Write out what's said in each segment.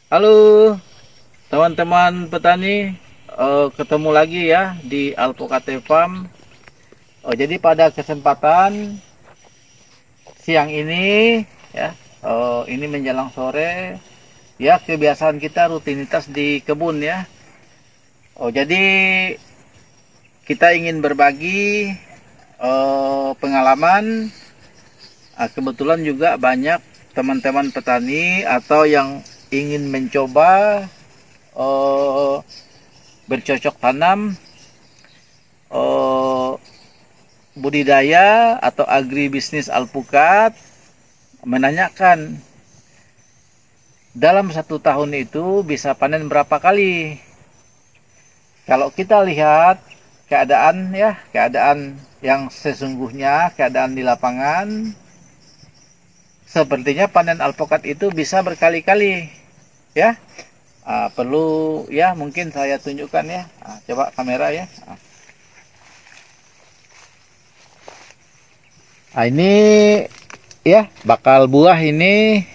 Halo teman-teman petani, ketemu lagi ya di Alpukate Farm. Jadi pada kesempatan siang ini ya, ini menjelang sore ya, kebiasaan kita rutinitas di kebun ya. Jadi kita ingin berbagi pengalaman. Kebetulan juga banyak teman-teman petani atau yang ingin mencoba eh, bercocok tanam, eh, budidaya atau agribisnis alpukat, menanyakan dalam satu tahun itu bisa panen berapa kali. Kalau kita lihat keadaan yang sesungguhnya, keadaan di lapangan, sepertinya panen alpukat itu bisa berkali-kali ya. Perlu ya, mungkin saya tunjukkan ya. Coba kamera ya. Ini ya bakal buah ini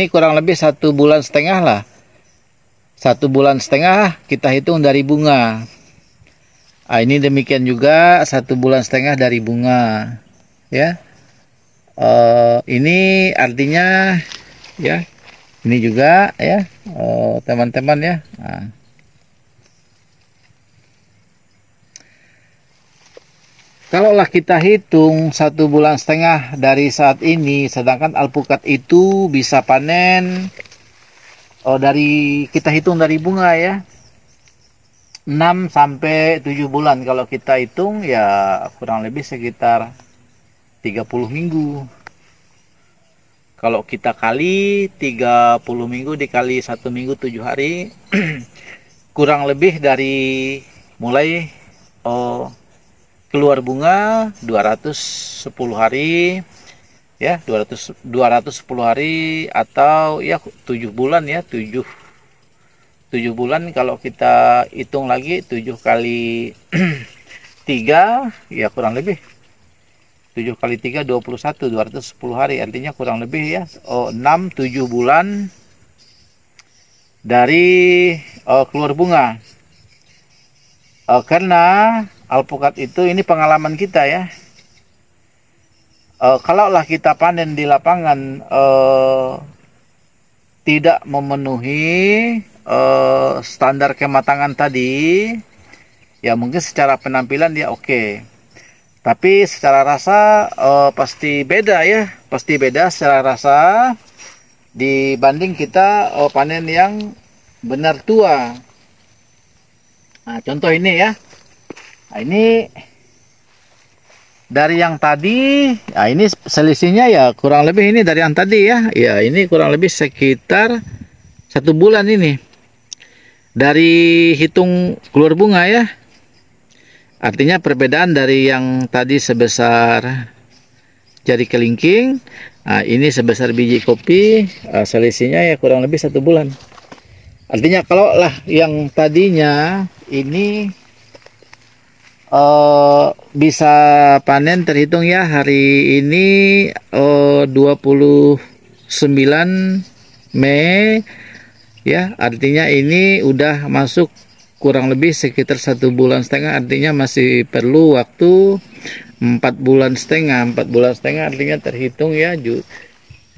kurang lebih 1,5 bulan lah. 1,5 bulan kita hitung dari bunga. Ini demikian juga 1,5 bulan dari bunga ya. Ini artinya ya, ini juga ya teman-teman ya. Kalaulah kita hitung 1,5 bulan dari saat ini, sedangkan alpukat itu bisa panen kita hitung dari bunga ya, 6 sampai 7 bulan. Kalau kita hitung ya kurang lebih sekitar 30 minggu. Kalau kita kali 30 minggu dikali 1 minggu 7 hari, kurang lebih dari mulai keluar bunga 210 hari ya, 210 hari atau ya 7 bulan ya, 7 bulan. Kalau kita hitung lagi 7 kali 3 ya kurang lebih 7 kali 3 21, 210 hari, artinya kurang lebih ya 6-7 bulan dari keluar bunga. Karena alpukat itu, ini pengalaman kita ya, kalaulah kita panen di lapangan tidak memenuhi standar kematangan tadi, ya mungkin secara penampilan dia oke, tapi secara rasa pasti beda ya, pasti beda secara rasa dibanding kita panen yang benar tua. Nah, contoh ini ya. Nah, ini dari yang tadi, nah ini selisihnya ya kurang lebih ini dari yang tadi ya. Ya ini kurang lebih sekitar 1 bulan ini. Dari hitung keluar bunga ya. Artinya perbedaan dari yang tadi sebesar jari kelingking, nah ini sebesar biji kopi, selisihnya ya kurang lebih 1 bulan. Artinya kalau lah yang tadinya ini bisa panen, terhitung ya hari ini 29 Mei ya, artinya ini udah masuk kurang lebih sekitar 1,5 bulan, artinya masih perlu waktu 4,5 bulan. 4,5 bulan artinya terhitung ya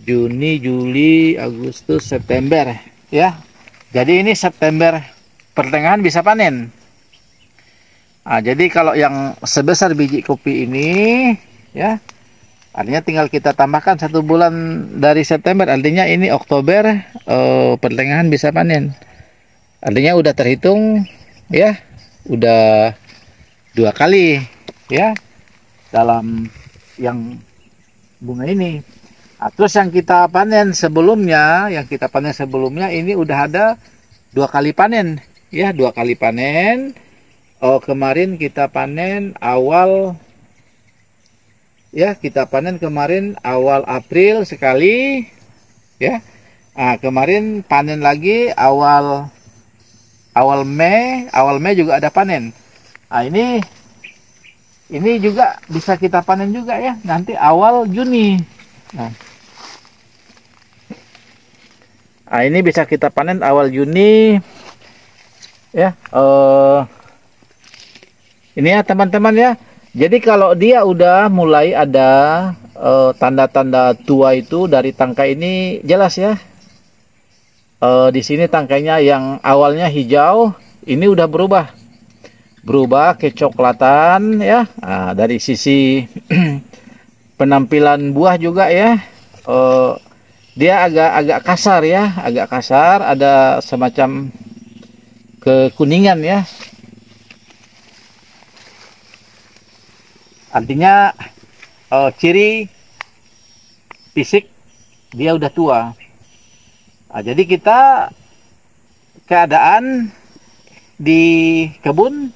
Juni, Juli, Agustus, September ya. Jadi ini September pertengahan bisa panen. Jadi kalau yang sebesar biji kopi ini ya, artinya tinggal kita tambahkan 1 bulan dari September, artinya ini Oktober pertengahan bisa panen. Artinya udah terhitung ya, udah 2 kali ya dalam yang bunga ini. Terus yang kita panen sebelumnya, ini udah ada 2 kali panen ya, 2 kali panen. Kemarin kita panen awal ya, kemarin awal April sekali ya. Kemarin panen lagi awal Mei juga ada panen. Ini juga bisa kita panen juga ya nanti awal Juni. Nah, ini bisa kita panen awal Juni ya. Ini ya teman-teman ya. Jadi kalau dia udah mulai ada tanda-tanda tua itu dari tangkai ini jelas ya. Di sini tangkainya yang awalnya hijau ini udah berubah kecoklatan ya. Nah, dari sisi penampilan buah juga ya, dia agak kasar ya, agak kasar, ada semacam kekuningan ya. Artinya ciri fisik dia udah tua. Nah, jadi kita keadaan di kebun,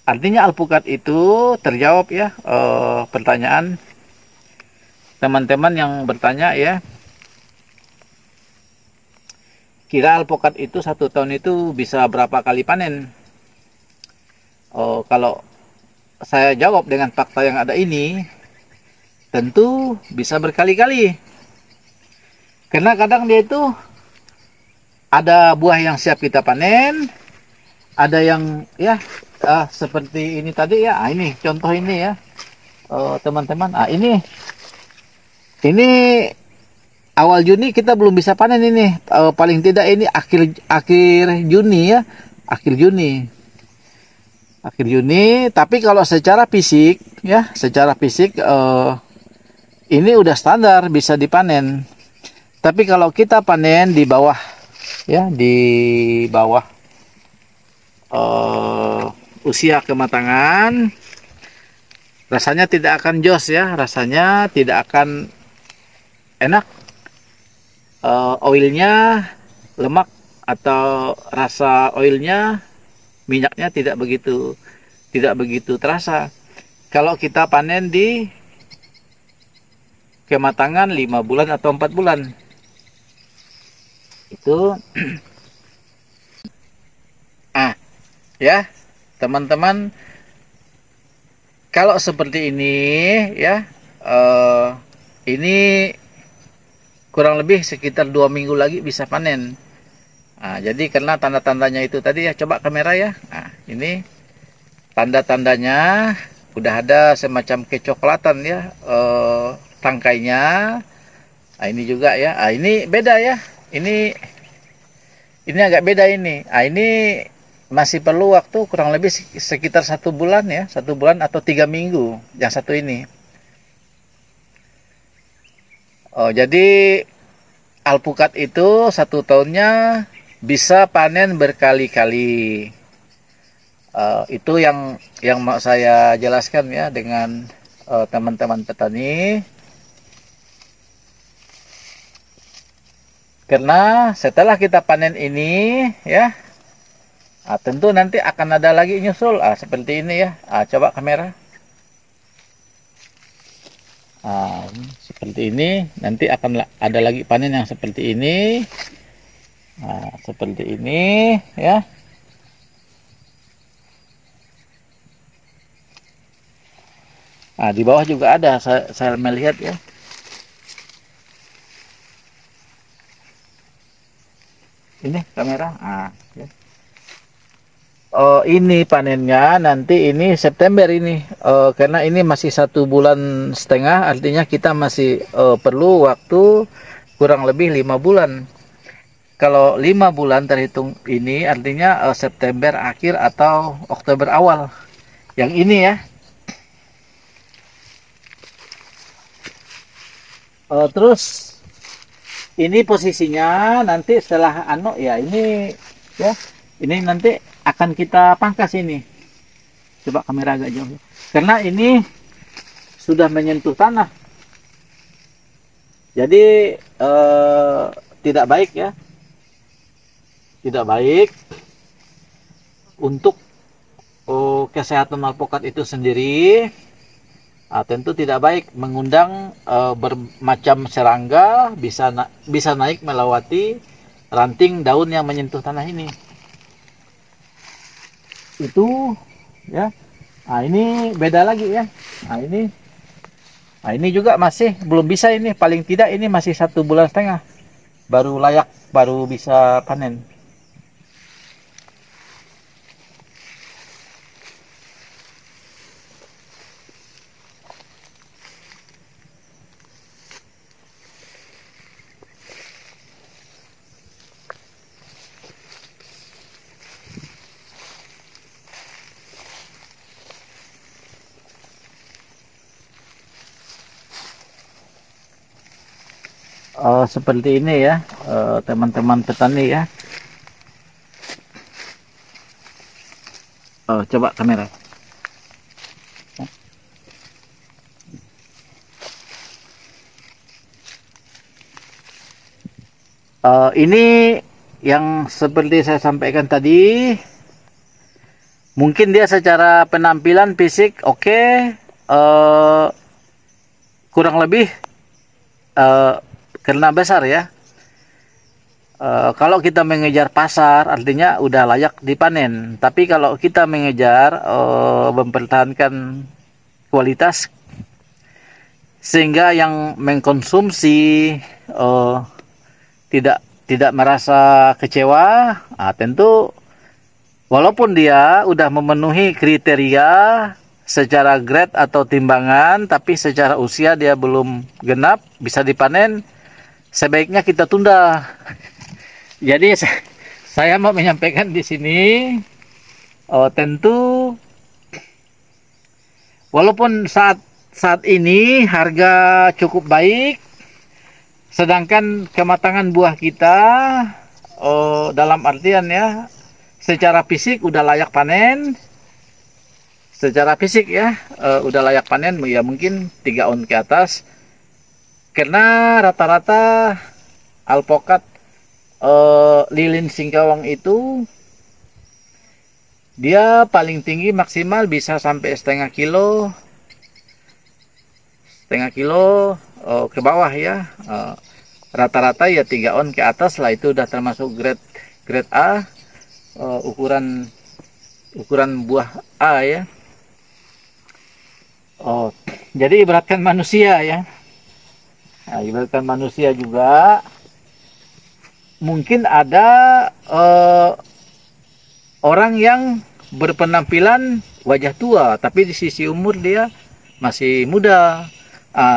artinya alpukat itu terjawab ya. Pertanyaan teman-teman yang bertanya ya, kira alpukat itu 1 tahun itu bisa berapa kali panen? Kalau saya jawab dengan fakta yang ada ini, tentu bisa berkali-kali. Karena kadang dia itu ada buah yang siap kita panen, ada yang ya seperti ini tadi ya. Ini contoh ini ya, teman-teman. Ini awal Juni kita belum bisa panen ini. Paling tidak ini akhir Juni ya, akhir Juni. Tapi kalau secara fisik ya, ini udah standar bisa dipanen. Tapi kalau kita panen di bawah ya, di bawah usia kematangan, rasanya tidak akan jos ya, rasanya tidak akan enak. Oilnya, lemak atau rasa oilnya, minyaknya tidak begitu terasa. Kalau kita panen di kematangan 5 bulan atau 4 bulan itu ya teman-teman, kalau seperti ini ya, ini kurang lebih sekitar 2 minggu lagi bisa panen. Jadi karena tanda-tandanya itu tadi ya, coba kamera ya. Ini tanda-tandanya udah ada semacam kecoklatan ya, tangkainya. Ini juga ya. Ini beda ya. Ini agak beda ini. Ini masih perlu waktu kurang lebih sekitar 1 bulan ya, 1 bulan atau 3 minggu yang satu ini. Jadi alpukat itu 1 tahunnya bisa panen berkali-kali. Itu yang mau saya jelaskan ya dengan teman-teman petani. Karena setelah kita panen ini ya, tentu nanti akan ada lagi nyusul seperti ini ya. Coba kamera. Seperti ini, nanti akan ada lagi panen yang seperti ini. Seperti ini ya. Di bawah juga ada, saya melihat ya. Ini kamera. Ya. Ini panennya nanti ini September ini, karena ini masih 1,5 bulan, artinya kita masih perlu waktu kurang lebih 5 bulan. Kalau 5 bulan terhitung ini artinya September akhir atau Oktober awal. Yang ini ya. Terus ini posisinya nanti setelah ya ini ya, ini nanti akan kita pangkas ini. Coba kamera agak jauh. Karena ini sudah menyentuh tanah. Jadi tidak baik ya. Tidak baik untuk kesehatan alpukat itu sendiri. Tentu tidak baik mengundang bermacam serangga bisa naik melewati ranting daun yang menyentuh tanah ini. Itu ya. Ini beda lagi ya. Ini juga masih belum bisa ini, paling tidak ini masih 1,5 bulan. baru layak, baru bisa panen. Seperti ini ya, teman-teman petani ya. Coba kamera. Ini yang seperti saya sampaikan tadi, mungkin dia secara penampilan fisik oke, kurang lebih karena besar ya. Kalau kita mengejar pasar, artinya udah layak dipanen. Tapi kalau kita mengejar mempertahankan kualitas, sehingga yang mengkonsumsi tidak merasa kecewa, tentu walaupun dia udah memenuhi kriteria secara grade atau timbangan, tapi secara usia dia belum genap bisa dipanen, sebaiknya kita tunda. Jadi saya mau menyampaikan di sini, tentu walaupun saat ini harga cukup baik, sedangkan kematangan buah kita dalam artian ya, secara fisik udah layak panen, secara fisik ya udah layak panen ya, mungkin 3 on ke atas, karena rata-rata alpukat lilin singkawang itu dia paling tinggi maksimal bisa sampai setengah kilo ke bawah ya. Rata-rata ya 3 on ke atas lah, itu udah termasuk grade A, ukuran buah A ya. Jadi ibaratkan manusia ya. Nah, ibaratkan manusia juga, mungkin ada orang yang berpenampilan wajah tua, tapi di sisi umur dia masih muda.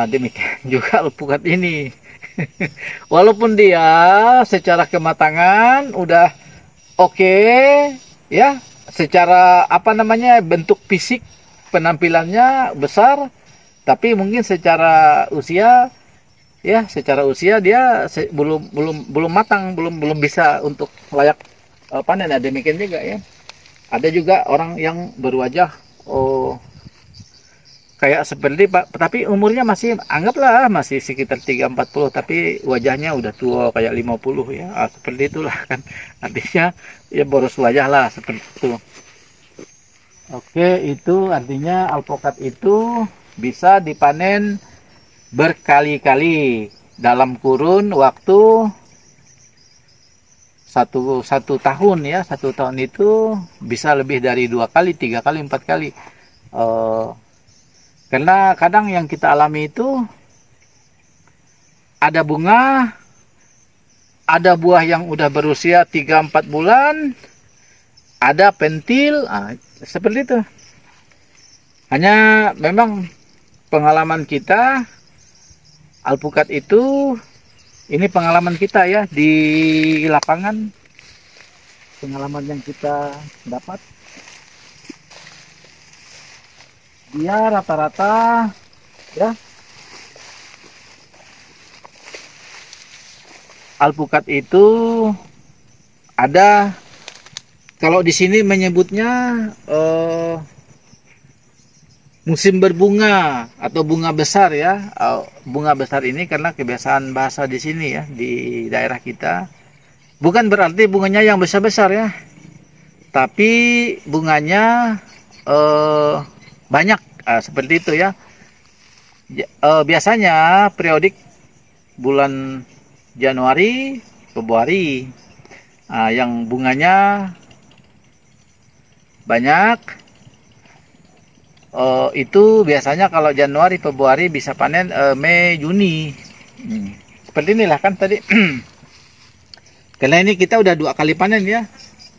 Demikian juga alpukat ini. Walaupun dia secara kematangan udah oke ya, secara bentuk fisik penampilannya besar, tapi mungkin secara usia dia belum matang, belum bisa untuk layak panen. Demikian juga ya, ada juga orang yang berwajah kayak seperti tapi umurnya masih, anggaplah masih sekitar 30-40, tapi wajahnya udah tua kayak 50 ya. Seperti itulah kan, artinya ya boros wajah lah, seperti itu. Oke, itu artinya alpukat itu bisa dipanen berkali-kali dalam kurun waktu satu tahun ya. 1 tahun itu bisa lebih dari 2 kali, 3 kali, 4 kali. Karena kadang yang kita alami itu ada bunga, ada buah yang udah berusia 3-4 bulan, ada pentil, seperti itu. Hanya memang pengalaman kita, alpukat itu, ini pengalaman kita ya di lapangan, pengalaman yang kita dapat, dia rata-rata ya, alpukat itu ada, kalau di sini menyebutnya musim berbunga atau bunga besar ya. Bunga besar ini karena kebiasaan bahasa di sini ya, di daerah kita, bukan berarti bunganya yang besar-besar ya, tapi bunganya banyak, seperti itu ya. Biasanya periodik bulan Januari, Februari, yang bunganya banyak. Itu biasanya kalau Januari Februari bisa panen Mei Juni. Seperti inilah kan tadi. Karena ini kita udah 2 kali panen ya.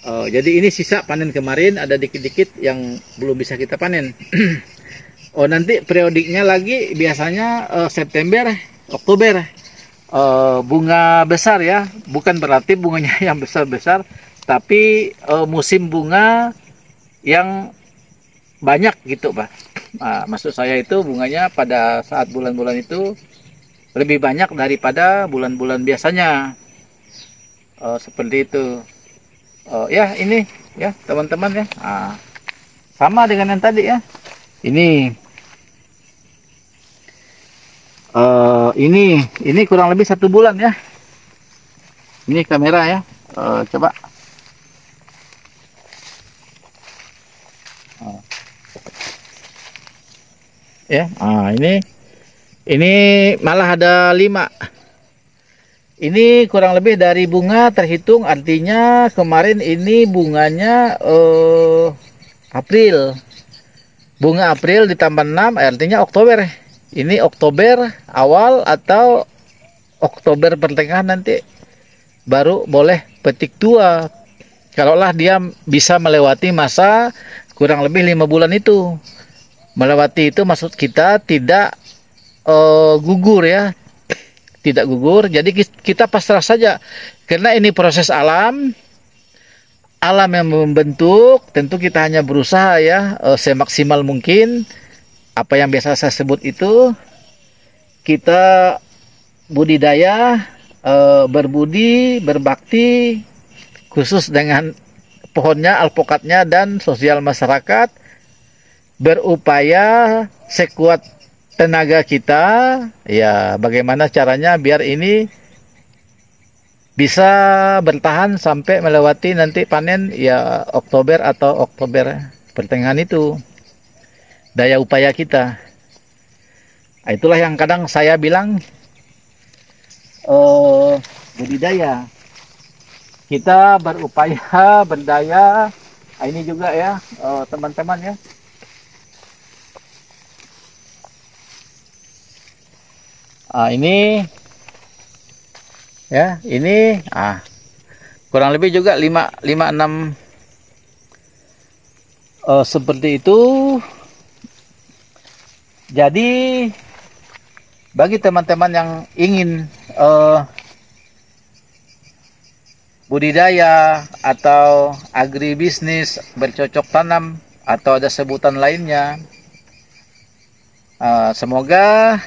Jadi ini sisa panen kemarin, ada dikit-dikit yang belum bisa kita panen. Oh, nanti periodiknya lagi biasanya September, Oktober. Bunga besar ya, bukan berarti bunganya yang besar-besar, tapi musim bunga yang banyak gitu, Pak. Maksud saya itu bunganya pada saat bulan-bulan itu lebih banyak daripada bulan-bulan biasanya. Seperti itu. Ya ini ya teman-teman ya. Sama dengan yang tadi ya. Ini kurang lebih 1 bulan ya. Ini kamera ya. Coba. Ya, ini malah ada 5. Ini kurang lebih dari bunga terhitung, artinya kemarin ini bunganya April. Bunga April ditambah 6 artinya Oktober. Ini Oktober awal atau Oktober pertengahan nanti baru boleh petik tua. Kalaulah dia bisa melewati masa kurang lebih 5 bulan itu. Melewati itu maksud kita tidak gugur ya, tidak gugur. Jadi kita pasrah saja, karena ini proses alam yang membentuk. Tentu kita hanya berusaha ya semaksimal mungkin. Apa yang biasa saya sebut itu, kita budidaya, berbudi, berbakti, khusus dengan pohonnya, alpukatnya, dan sosial masyarakat. Berupaya sekuat tenaga kita ya, bagaimana caranya biar ini bisa bertahan sampai melewati nanti panen ya Oktober atau Oktober pertengahan itu. Daya upaya kita. Itulah yang kadang saya bilang budidaya. Kita berupaya, berdaya. Ini juga ya teman-teman ya. Ini ya, ini kurang lebih juga 5-6 seperti itu. Jadi bagi teman-teman yang ingin budidaya atau agribisnis, bercocok tanam atau ada sebutan lainnya, semoga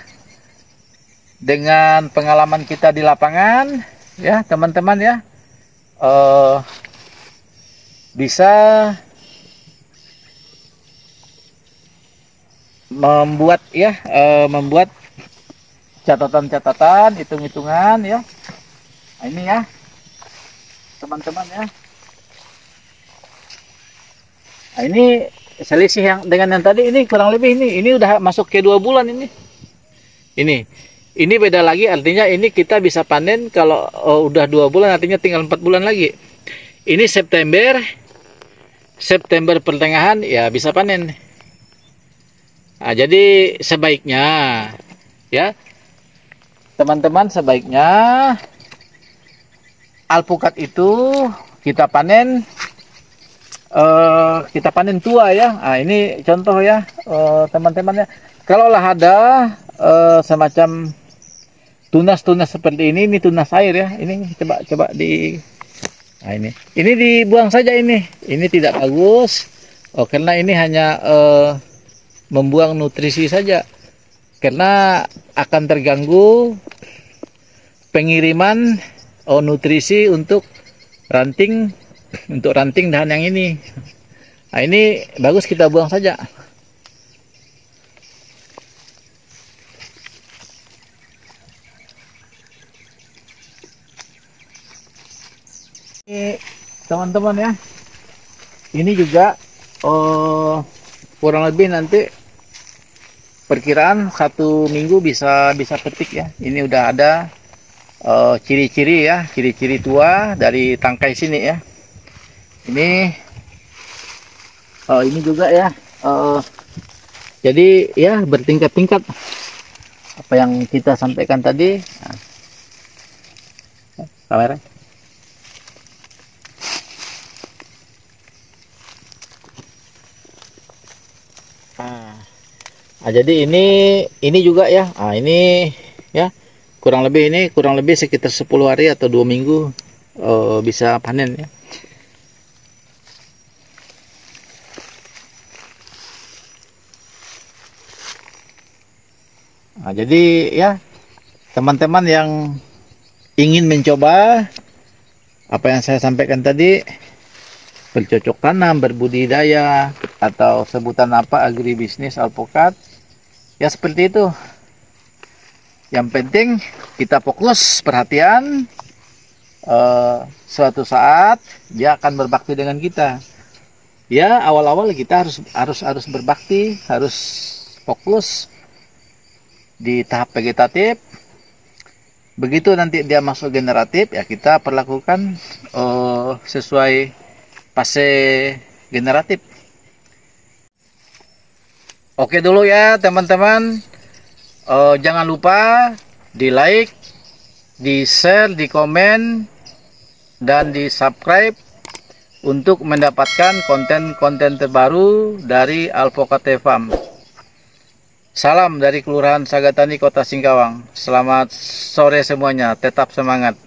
dengan pengalaman kita di lapangan ya teman-teman ya, bisa membuat catatan-catatan, hitung-hitungan ya. Ini ya teman-teman ya. Ini selisih yang dengan yang tadi, ini kurang lebih ini udah masuk ke 2 bulan ini. Ini beda lagi, artinya ini kita bisa panen kalau udah 2 bulan, artinya tinggal 4 bulan lagi. Ini September pertengahan ya bisa panen. Jadi sebaiknya ya teman-teman, sebaiknya alpukat itu kita panen tua ya. Ini contoh ya teman-teman ya. Kalaulah ada semacam tunas-tunas seperti ini tunas air ya. Ini coba di ini dibuang saja ini. Ini tidak bagus. Karena ini hanya membuang nutrisi saja. Karena akan terganggu pengiriman nutrisi untuk ranting dahan yang ini. Ini bagus kita buang saja. Teman-teman ya, ini juga kurang lebih nanti perkiraan 1 minggu bisa petik ya. Ini udah ada ciri-ciri ya, ciri-ciri tua dari tangkai sini ya. Ini juga ya, jadi ya bertingkat-tingkat apa yang kita sampaikan tadi. Kamera Nah, jadi ini juga ya. Nah, ini ya kurang lebih sekitar 10 hari atau 2 minggu bisa panen ya. Nah, jadi ya teman-teman yang ingin mencoba apa yang saya sampaikan tadi, bercocok tanam, berbudidaya, atau sebutan apa, agribisnis alpukat, ya seperti itu. Yang penting kita fokus perhatian, suatu saat dia akan berbakti dengan kita. Ya awal-awal kita harus berbakti, harus fokus di tahap vegetatif. Begitu nanti dia masuk generatif, ya kita perlakukan sesuai fase generatif. Oke dulu ya teman-teman. Jangan lupa di like, di share, di komen, dan di subscribe untuk mendapatkan konten-konten terbaru dari Alpokat Farm. Salam dari Kelurahan Sagatani, Kota Singkawang. Selamat sore semuanya, tetap semangat.